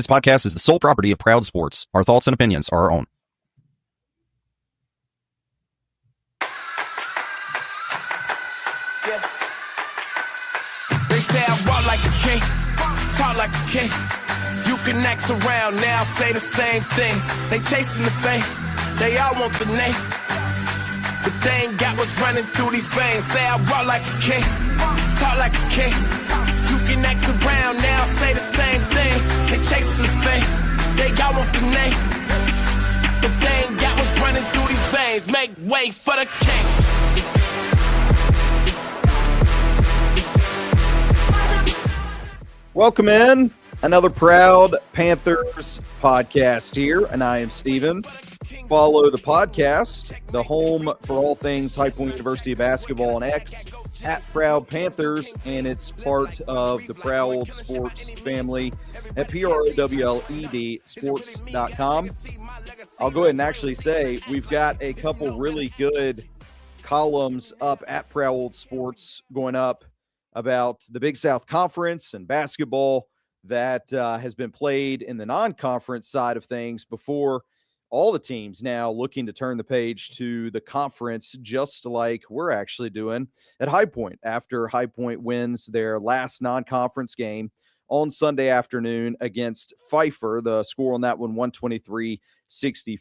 This podcast is the sole property of Proud Sports. Our thoughts and opinions are our own. Yeah. They say I walk like a king, talk like a king. You can act around now, say the same thing. They chasing the fame, they all want the name. But they ain't got what's running through these veins. Say I walk like a king, talk like a king. You can act around now, say the same thing. They chasing the fame, they all want the name. But they ain't got what's running through these veins. Make way for the king. Welcome in. Another Proud Panthers podcast here, and I am Steven. Follow the podcast, the home for all things High Point University basketball on X, at Proud Panthers, and it's part of the Proud Sports family at PROWLED Sports.com. I'll go ahead and actually say we've got a couple really good columns up at Proud Sports going up about the Big South Conference and basketball that has been played in the non-conference side of things before all the teams now looking to turn the page to the conference, just like we're actually doing at High Point after High Point wins their last non-conference game on Sunday afternoon against Pfeiffer. The score on that one, 123-64.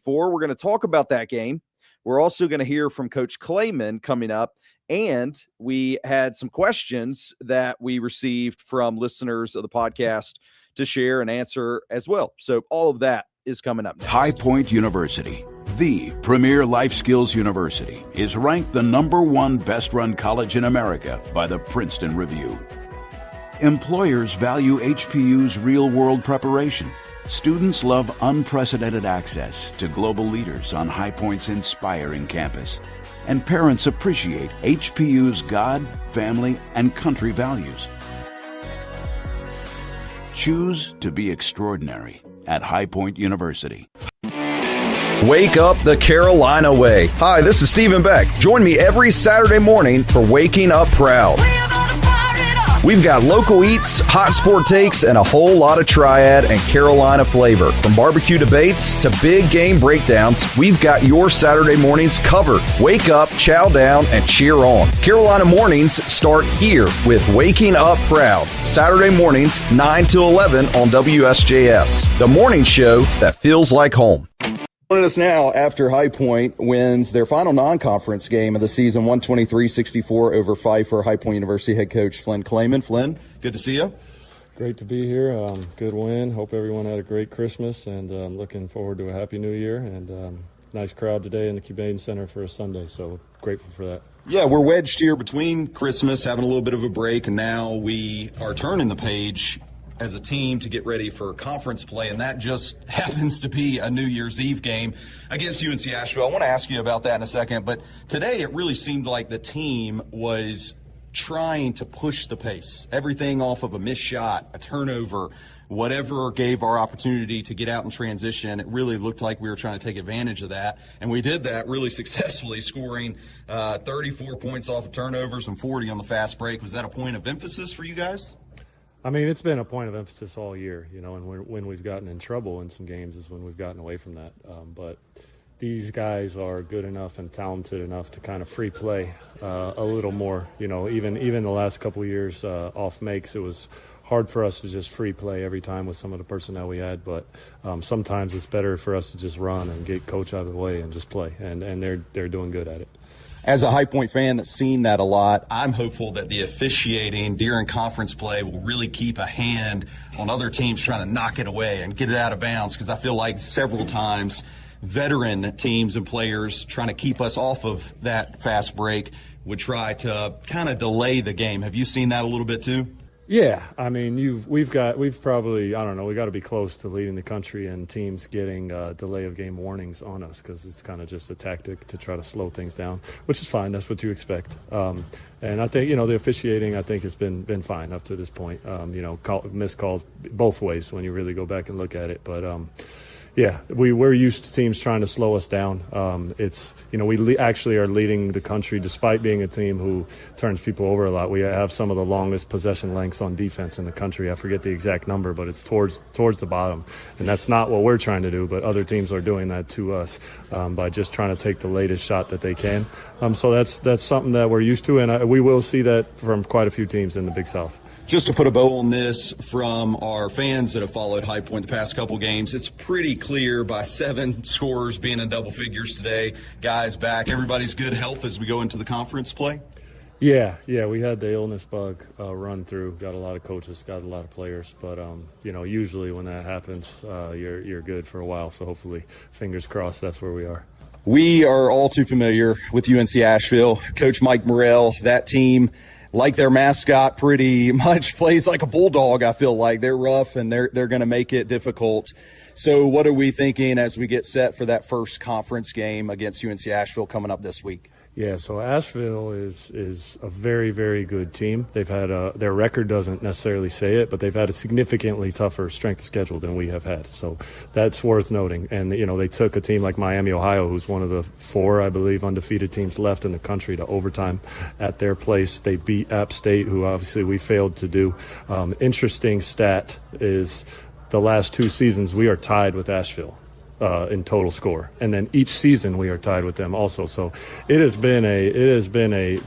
We're going to talk about that game. We're also going to hear from Coach Clayman coming up, and we had some questions that we received from listeners of the podcast to share and answer as well. So all of that is coming up next. High Point University, the premier life skills university, is ranked the #1 best-run college in America by the Princeton Review. Employers value HPU's real-world preparation. Students love unprecedented access to global leaders on High Point's inspiring campus. And parents appreciate HPU's God, family, and country values. Choose to be extraordinary at High Point University. Wake up the Carolina way. Hi, this is Stephen Beck. Join me every Saturday morning for Waking Up Proud. We've got local eats, hot sport takes, and a whole lot of Triad and Carolina flavor. From barbecue debates to big game breakdowns, we've got your Saturday mornings covered. Wake up, chow down, and cheer on. Carolina mornings start here with Waking Up Proud. Saturday mornings, 9 to 11 on WSJS. The morning show that feels like home. Joining us now after High Point wins their final non-conference game of the season, 123-64 over Pfeiffer. High Point University head coach Flynn Clayman. Flynn, good to see you. Great to be here. Good win. Hope everyone had a great Christmas, and looking forward to a happy New Year. And nice crowd today in the Cuban Center for a Sunday, so grateful for that. Yeah, we're wedged here between Christmas, having a little bit of a break, and now we are turning the page as a team to get ready for conference play, and that just happens to be a New Year's Eve game against UNC Asheville. I want to ask you about that in a second, but today it really seemed like the team was trying to push the pace. Everything off of a missed shot, a turnover, whatever gave our opportunity to get out in transition. It really looked like we were trying to take advantage of that, and we did that really successfully, scoring 34 points off of turnovers and 40 on the fast break. Was that a point of emphasis for you guys? I mean, it's been a point of emphasis all year, you know, and when we've gotten in trouble in some games is when we've gotten away from that. But these guys are good enough and talented enough to kind of free play a little more. You know, even the last couple of years off makes, it was hard for us to just free play every time with some of the personnel we had. But sometimes it's better for us to just run and get coach out of the way and just play. And they're doing good at it. As a High Point fan that's seen that a lot, I'm hopeful that the officiating during conference play will really keep a hand on other teams trying to knock it away and get it out of bounds, because I feel like several times veteran teams and players trying to keep us off of that fast break would try to kind of delay the game. Have you seen that a little bit too? Yeah, I mean, we've probably, I don't know, we got to be close to leading the country and teams getting delay of game warnings on us, because it's kind of just a tactic to try to slow things down, which is fine. That's what you expect. And I think, you know, the officiating, I think, has been fine up to this point. You know, missed calls both ways when you really go back and look at it. But, Yeah, we're used to teams trying to slow us down. We actually are leading the country despite being a team who turns people over a lot. We have some of the longest possession lengths on defense in the country. I forget the exact number, but it's towards the bottom. And that's not what we're trying to do, but other teams are doing that to us by just trying to take the latest shot that they can. So that's something that we're used to, and we will see that from quite a few teams in the Big South. Just to put a bow on this, from our fans that have followed High Point the past couple games, it's pretty clear by 7 scorers being in double figures today, guys back, everybody's good health as we go into the conference play? Yeah, we had the illness bug run through. Got a lot of coaches, got a lot of players, but usually when that happens, you're good for a while. So hopefully, fingers crossed, that's where we are. We are all too familiar with UNC Asheville. Coach Mike Morrell, that team, like their mascot, pretty much plays like a bulldog. I feel like they're rough and they're going to make it difficult. So what are we thinking as we get set for that first conference game against UNC Asheville coming up this week? Yeah, so Asheville is a very, very good team. They've had their record doesn't necessarily say it, but they've had a significantly tougher strength of schedule than we have had. So that's worth noting. And they took a team like Miami, Ohio, who's one of the 4, I believe, undefeated teams left in the country to overtime at their place. They beat App State, who obviously we failed to do. Interesting stat is the last 2 seasons we are tied with Asheville in total score, and then each season we are tied with them also. So it has been a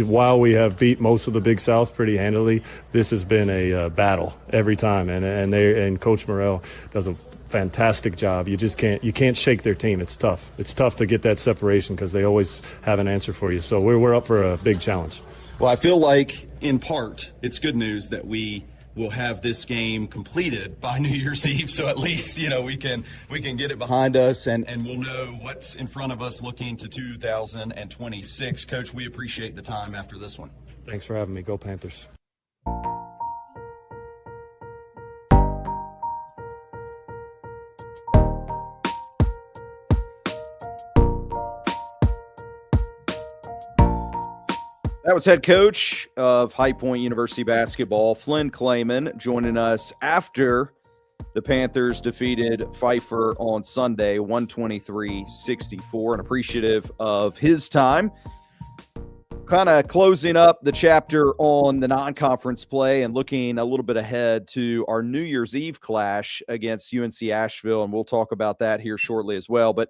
while we have beat most of the Big South pretty handily, this has been a battle every time, and Coach Morrell does a fantastic job. You can't shake their team. It's tough to get that separation because they always have an answer for you. So we're up for a big challenge. Well, I feel like in part it's good news that we will have this game completed by New Year's Eve, so at least we can get it behind us, and we'll know what's in front of us looking to 2026. Coach, we appreciate the time after this one. Thanks for having me. Go Panthers. That was head coach of High Point University basketball, Flynn Clayman, joining us after the Panthers defeated Pfeiffer on Sunday, 123-64, and appreciative of his time. Kind of closing up the chapter on the non-conference play and looking a little bit ahead to our New Year's Eve clash against UNC Asheville, and we'll talk about that here shortly as well. But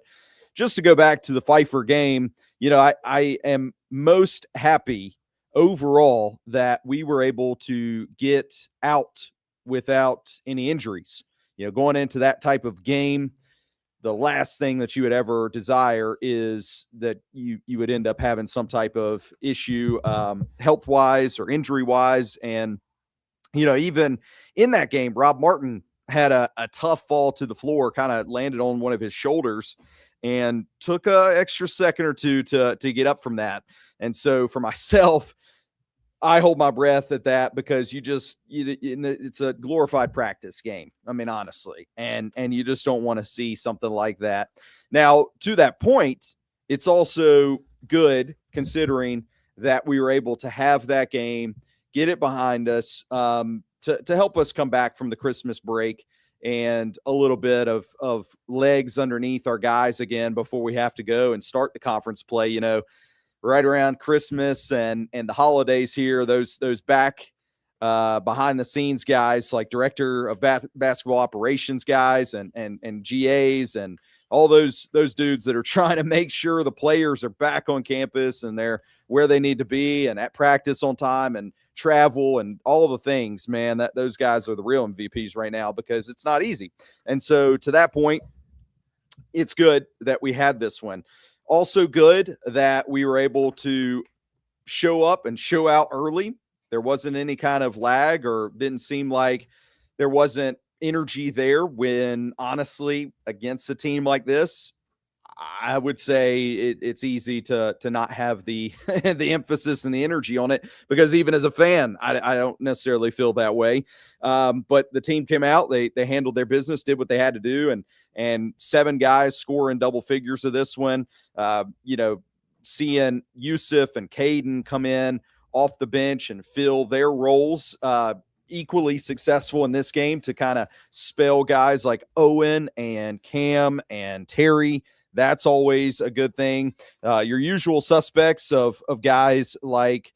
just to go back to the Pfeiffer game, I am most happy overall that we were able to get out without any injuries. Going into that type of game, the last thing that you would ever desire is that you would end up having some type of issue health-wise or injury-wise. And, even in that game, Rob Martin had a tough fall to the floor, kind of landed on one of his shoulders, and took an extra second or two to get up from that. And so for myself, I hold my breath at that because it's a glorified practice game. I mean, honestly, and you just don't want to see something like that. Now, to that point, it's also good considering that we were able to have that game, get it behind us, to help us come back from the Christmas break and a little bit of legs underneath our guys again before we have to go and start the conference play, right around Christmas and the holidays here. Those back behind the scenes guys like director of basketball operations guys and GAs and all those dudes that are trying to make sure the players are back on campus and they're where they need to be and at practice on time and travel and all of the things, man, that those guys are the real MVPs right now because it's not easy. And so to that point, it's good that we had this one. Also good that we were able to show up and show out early. There wasn't any kind of lag or didn't seem like there wasn't energy there when, honestly, against a team like this, I would say it's easy to not have the the emphasis and the energy on it because even as a fan, I don't necessarily feel that way. But the team came out, they handled their business, did what they had to do, and 7 guys score in double figures of this one. Seeing Yusuf and Caden come in off the bench and fill their roles equally successful in this game to kind of spell guys like Owen and Cam and Terry. That's always a good thing. Your usual suspects of guys like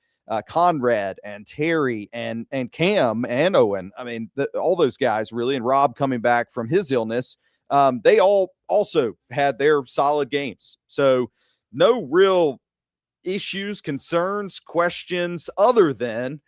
Conrad and Terry and Cam and Owen. I mean, all those guys really, and Rob coming back from his illness. They all also had their solid games. So no real issues, concerns, questions, other than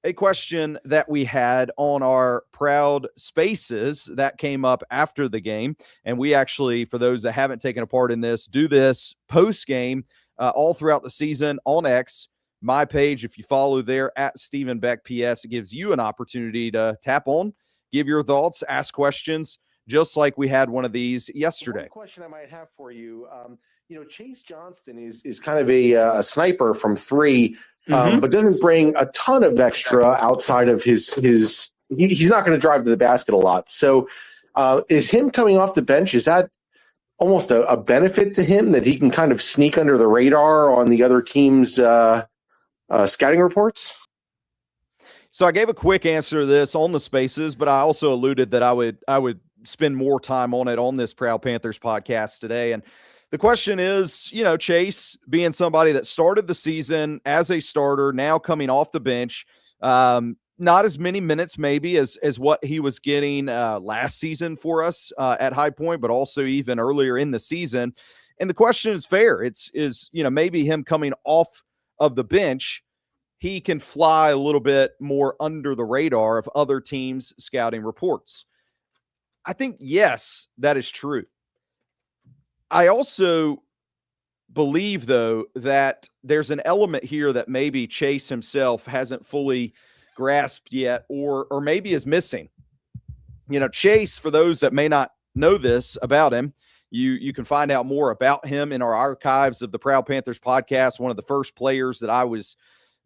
a question that we had on our Proud Spaces that came up after the game. And we actually, for those that haven't taken a part in this, do this post-game all throughout the season on X, my page. If you follow there at Stephen Beck PS, it gives you an opportunity to tap on, give your thoughts, ask questions, just like we had one of these yesterday. One question I might have for you, Chase Johnston is kind of a sniper from three, but doesn't bring a ton of extra outside of his he's not going to drive to the basket a lot. So is him coming off the bench, is that almost a benefit to him that he can kind of sneak under the radar on the other team's scouting reports? So I gave a quick answer to this on the Spaces, but I also alluded that I would spend more time on it on this Proud Panthers podcast today. And the question is, Chase being somebody that started the season as a starter, now coming off the bench, not as many minutes maybe as what he was getting last season for us at High Point, but also even earlier in the season. And the question is fair. Is maybe him coming off of the bench, he can fly a little bit more under the radar of other teams' scouting reports. I think, yes, that is true. I also believe, though, that there's an element here that maybe Chase himself hasn't fully grasped yet, or maybe is missing. Chase, for those that may not know this about him, you can find out more about him in our archives of the Proud Panthers podcast, one of the first players that I was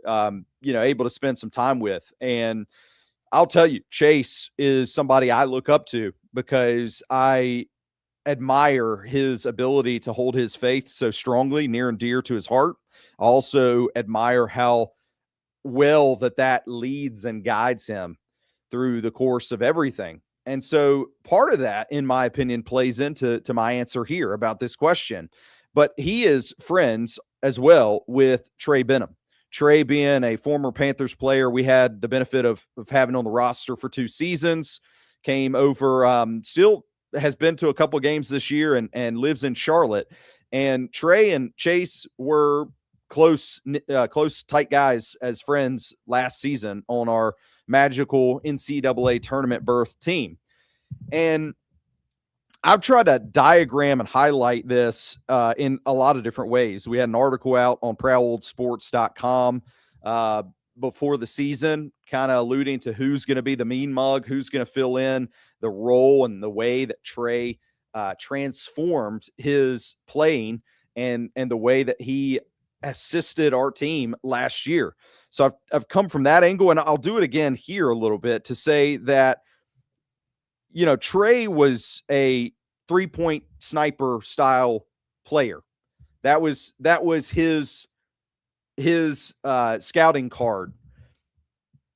able to spend some time with. And I'll tell you, Chase is somebody I look up to because I admire his ability to hold his faith so strongly, near and dear to his heart. I also admire how well that leads and guides him through the course of everything. And so part of that, in my opinion, plays into my answer here about this question. But he is friends as well with Trey Benham. Trey being a former Panthers player, we had the benefit of having on the roster for 2 seasons, came over, still has been to a couple of games this year and lives in Charlotte. And Trey and Chase were close, tight guys as friends last season on our magical NCAA tournament berth team. And I've tried to diagram and highlight this in a lot of different ways. We had an article out on ProudOldSports.com before the season, kind of alluding to who's going to be the mean mug, who's going to fill in the role and the way that Trey transformed his playing and the way that he assisted our team last year. So I've come from that angle, and I'll do it again here a little bit to say that, Trey was a 3-point sniper style player. That was his scouting card.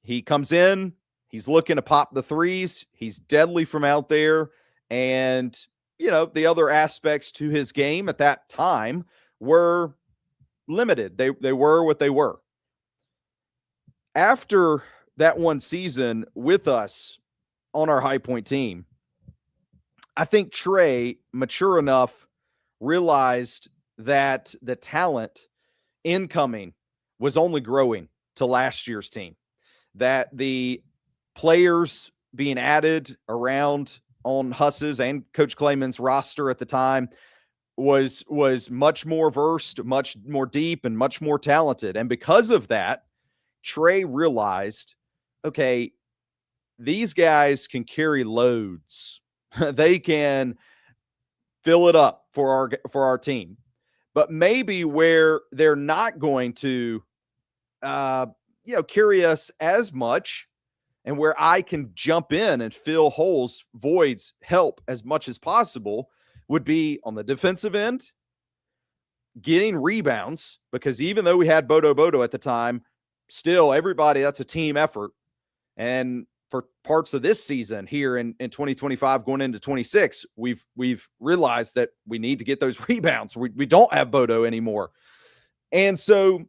He comes in, he's looking to pop the threes. He's deadly from out there. And, the other aspects to his game at that time were limited. They were what they were. After that one season with us on our High Point team, I think Trey, mature enough, realized that the talent incoming was only growing to last year's team, that the players being added around on Huss's and Coach Clayman's roster at the time was much more versed, much more deep, and much more talented. And because of that, Trey realized, okay, these guys can carry loads. They can fill it up for our team. But maybe where they're not going to carry us as much, and where I can jump in and fill holes, voids, help as much as possible, would be on the defensive end, getting rebounds, because even though we had Bodo at the time, still everybody, that's a team effort. And for parts of this season here in 2025 going into 26, we've realized that we need to get those rebounds. We don't have Bodo anymore. And so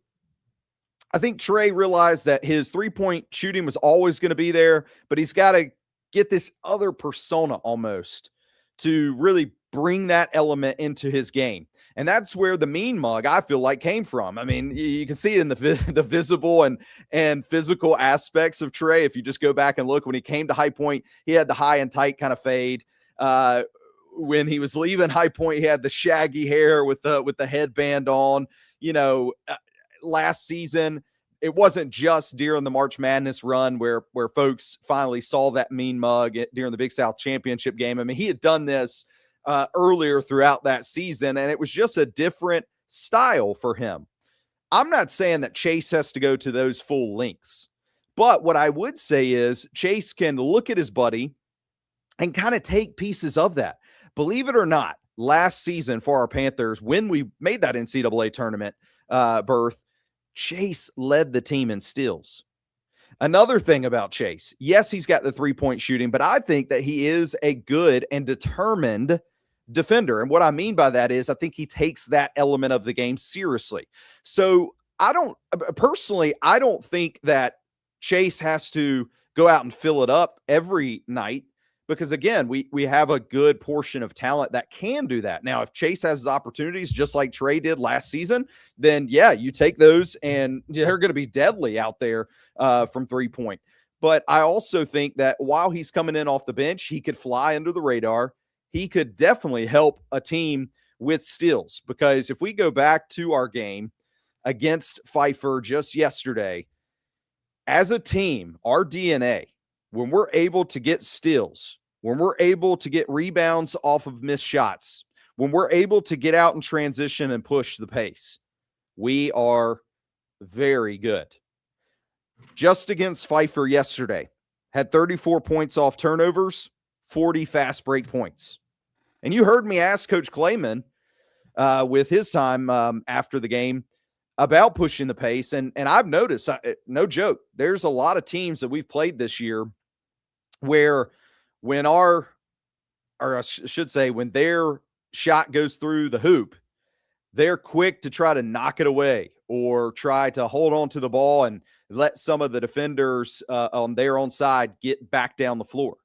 I think Trey realized that his three-point shooting was always going to be there, but he's got to get this other persona almost to really bring that element into his game. And that's where the mean mug, I feel like, came from. I mean, you can see it in the visible and physical aspects of Trey. If you just go back and look, when he came to High Point, he had the high and tight kind of fade. When he was leaving High Point, he had the shaggy hair with the headband on. Last season, it wasn't just during the March Madness run where folks finally saw that mean mug during the Big South Championship game. I mean, he had done this earlier throughout that season, and it was just a different style for him. I'm not saying that Chase has to go to those full lengths, but what I would say is Chase can look at his buddy and kind of take pieces of that. Believe it or not, last season for our Panthers, when we made that NCAA tournament berth, Chase led the team in steals. Another thing about Chase, yes, he's got the three-point shooting, but I think that he is a good and determined defender. And what I mean by that is I think he takes that element of the game seriously. So I don't think that Chase has to go out and fill it up every night, because again, we have a good portion of talent that can do that. Now, if Chase has his opportunities just like Trey did last season, then yeah, you take those and they're going to be deadly out there from 3-point. But I also think that while he's coming in off the bench, he could fly under the radar. He could definitely help a team with steals, because if we go back to our game against Pfeiffer just yesterday, as a team, our DNA, when we're able to get steals, when we're able to get rebounds off of missed shots, when we're able to get out and transition and push the pace, we are very good. Just against Pfeiffer yesterday, had 34 points off turnovers, 40 fast break points. And you heard me ask Coach Clayman with his time after the game about pushing the pace. And I've noticed, no joke, there's a lot of teams that we've played this year where when when their shot goes through the hoop, they're quick to try to knock it away or try to hold on to the ball and let some of the defenders on their own side get back down the floor.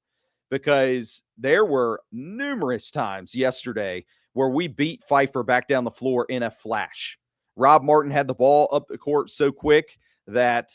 Because there were numerous times yesterday where we beat Pfeiffer back down the floor in a flash. Rob Martin had the ball up the court so quick that,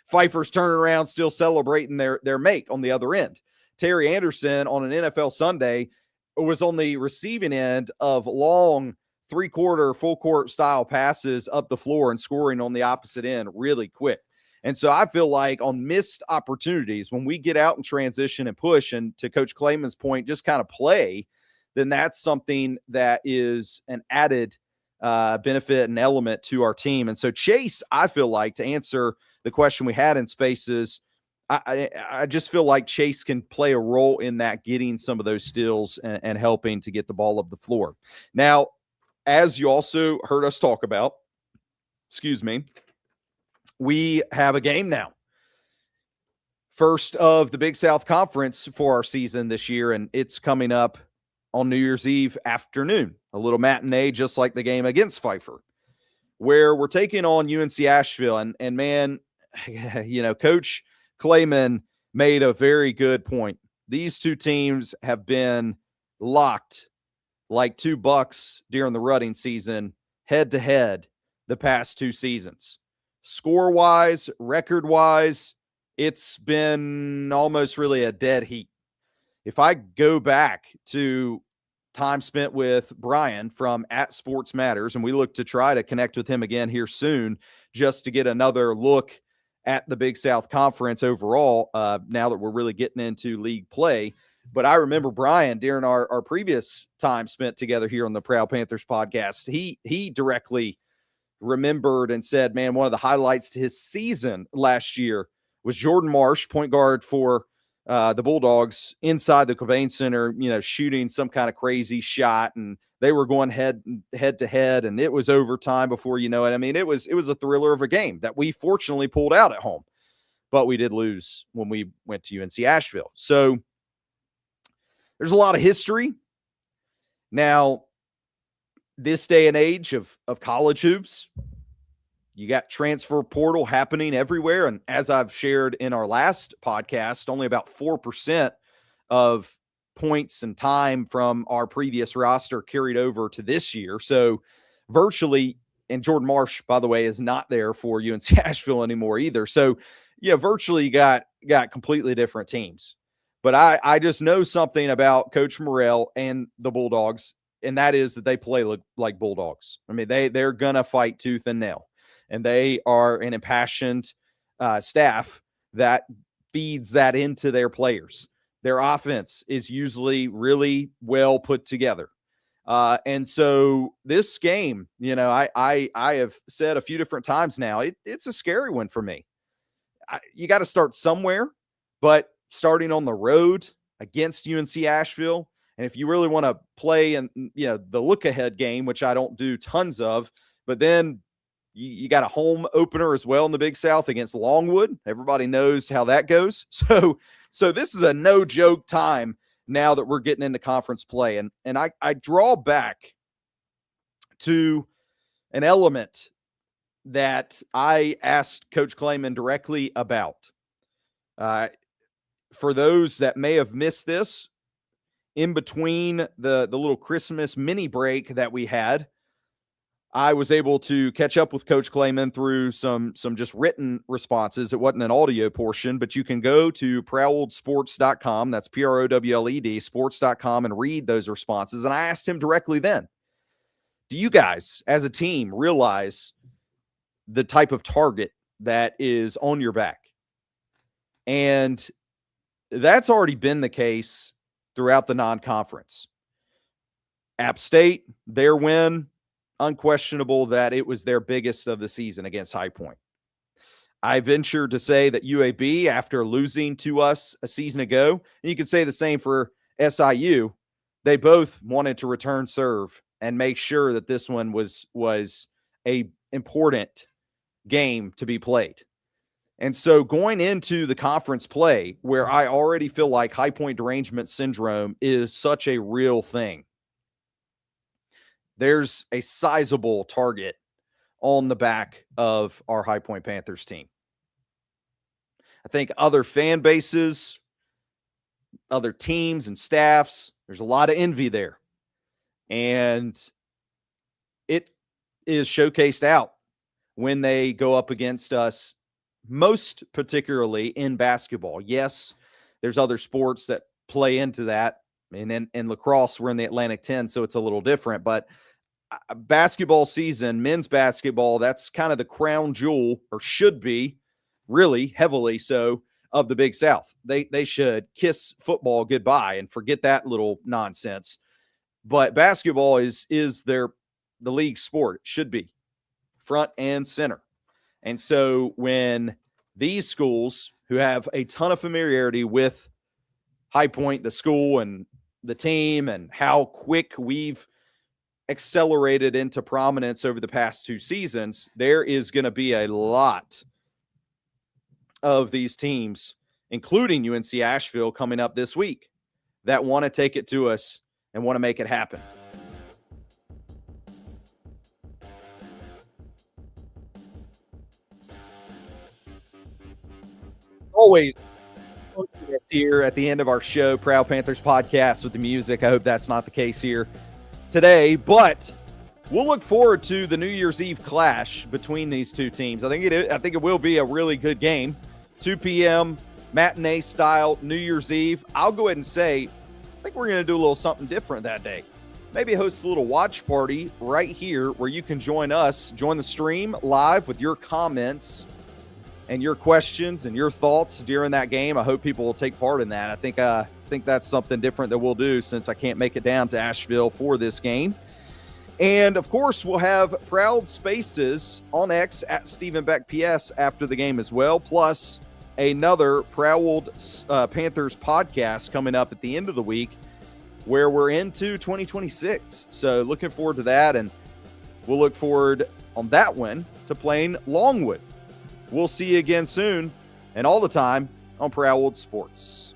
Pfeiffer's turning around, still celebrating their make on the other end. Terry Anderson on an NFL Sunday was on the receiving end of long three-quarter, full-court style passes up the floor and scoring on the opposite end really quick. And so I feel like on missed opportunities, when we get out and transition and push, and to Coach Clayman's point, just kind of play, then that's something that is an added benefit and element to our team. And so Chase, I feel like, to answer the question we had in Spaces, I just feel like Chase can play a role in that, getting some of those steals and helping to get the ball up the floor. Now, as you also heard us talk about, we have a game now. First of the Big South Conference for our season this year, and it's coming up on New Year's Eve afternoon, a little matinee just like the game against Pfeiffer, where we're taking on UNC Asheville. And man, Coach Clayman made a very good point. These two teams have been locked like two bucks during the rutting season, head to head, the past two seasons. Score-wise, record-wise, it's been almost really a dead heat. If I go back to time spent with Brian from @Sports Matters, and we look to try to connect with him again here soon just to get another look at the Big South Conference overall, now that we're really getting into league play. But I remember Brian, during our previous time spent together here on the Proud Panthers podcast, he directly remembered and said, man, one of the highlights to his season last year was Jordan Marsh, point guard for the Bulldogs, inside the Cobain Center, shooting some kind of crazy shot, and they were going head to head, and it was overtime before you know it. I mean, it was a thriller of a game that we fortunately pulled out at home. but we did lose when we went to UNC Asheville. So there's a lot of history. Now, this day and age of college hoops, you got transfer portal happening everywhere. And as I've shared in our last podcast, only about 4% of points and time from our previous roster carried over to this year. So virtually, and Jordan Marsh, by the way, is not there for UNC Asheville anymore either. So, virtually you got completely different teams. But I just know something about Coach Morrell and the Bulldogs, and that is that they play like Bulldogs. I mean, they're going to fight tooth and nail, and they are an impassioned staff that feeds that into their players. Their offense is usually really well put together. And so this game, I have said a few different times now, it's a scary one for me. You got to start somewhere, but starting on the road against UNC Asheville, and if you really want to play in, the look-ahead game, which I don't do tons of, but then you got a home opener as well in the Big South against Longwood. Everybody knows how that goes. So this is a no-joke time now that we're getting into conference play. And I draw back to an element that I asked Coach Klayman directly about. For those that may have missed this, in between the little Christmas mini break that we had, I was able to catch up with Coach Klayman through some just written responses. It wasn't an audio portion, but you can go to prowledsports.com. That's PROWLED sports.com and read those responses. And I asked him directly then, do you guys as a team realize the type of target that is on your back? And that's already been the case throughout the non-conference. App State, their win, unquestionable that it was their biggest of the season against High Point. I venture to say that UAB, after losing to us a season ago, and you could say the same for SIU, they both wanted to return serve and make sure that this one was a important game to be played. And so going into the conference play, where I already feel like High Point derangement syndrome is such a real thing, there's a sizable target on the back of our High Point Panthers team. I think other fan bases, other teams and staffs, there's a lot of envy there. And it is showcased out when they go up against us, most particularly in basketball. Yes, there's other sports that play into that. And in lacrosse, we're in the Atlantic 10, so it's a little different. But basketball season, men's basketball, that's kind of the crown jewel, or should be really heavily so, of the Big South. They should kiss football goodbye and forget that little nonsense. But basketball is the league sport. It should be front and center. And so when these schools who have a ton of familiarity with High Point, the school and the team, and how quick we've accelerated into prominence over the past 2 seasons, there is going to be a lot of these teams, including UNC Asheville, coming up this week that want to take it to us and want to make it happen. Always here at the end of our show, Proud Panthers podcast, with the music. I hope that's not the case here today, but we'll look forward to the New Year's Eve clash between these two teams. I think it will be a really good game. 2 p.m. matinee style New Year's Eve. I'll go ahead and say, I think we're going to do a little something different that day. Maybe host a little watch party right here where you can join the stream live with your comments and your questions and your thoughts during that game. I hope people will take part in that. I think that's something different that we'll do, since I can't make it down to Asheville for this game. And of course, we'll have Proud Spaces on X at Stephen Beck PS after the game as well, plus another Proud Panthers podcast coming up at the end of the week, where we're into 2026. So looking forward to that, and we'll look forward on that one to playing Longwood. We'll see you again soon. and all the time on Proudwood Sports.